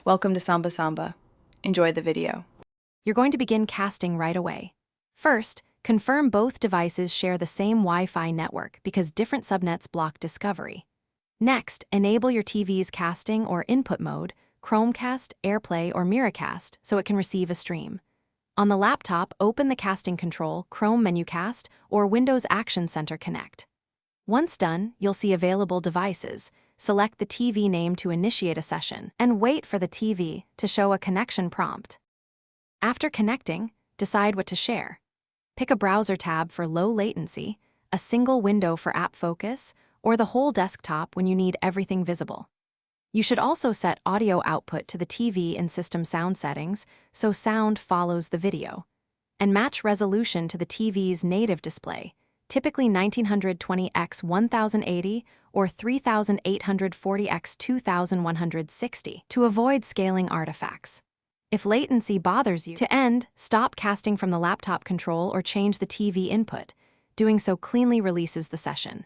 Welcome to Samba Samba. Enjoy the video. You're going to begin casting right away. First, confirm both devices share the same Wi-Fi network because different subnets block discovery. Next, enable your TV's casting or input mode, Chromecast, AirPlay, or Miracast, so it can receive a stream. On the laptop, open the casting control, Chrome Menucast, or Windows Action Center Connect. Once done, you'll see available devices. Select the TV name to initiate a session, and wait for the TV to show a connection prompt. After connecting, decide what to share. Pick a browser tab for low latency, a single window for app focus, or the whole desktop when you need everything visible. You should also set audio output to the TV in system sound settings so sound follows the video, and match resolution to the TV's native display, typically 1920x 1080 or 3840x 2160, to avoid scaling artifacts. If latency bothers you, to end, stop casting from the laptop control or change the TV input. Doing so cleanly releases the session.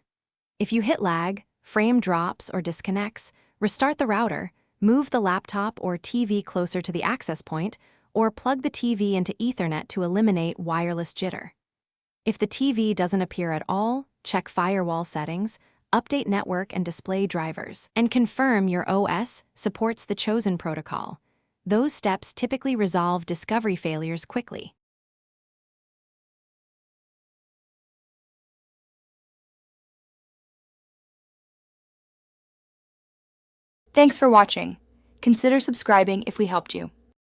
If you hit lag, frame drops, or disconnects, restart the router, move the laptop or TV closer to the access point, or plug the TV into Ethernet to eliminate wireless jitter. If the TV doesn't appear at all, check firewall settings, update network and display drivers, and confirm your OS supports the chosen protocol. Those steps typically resolve discovery failures quickly. Thanks for watching. Consider subscribing if we helped you.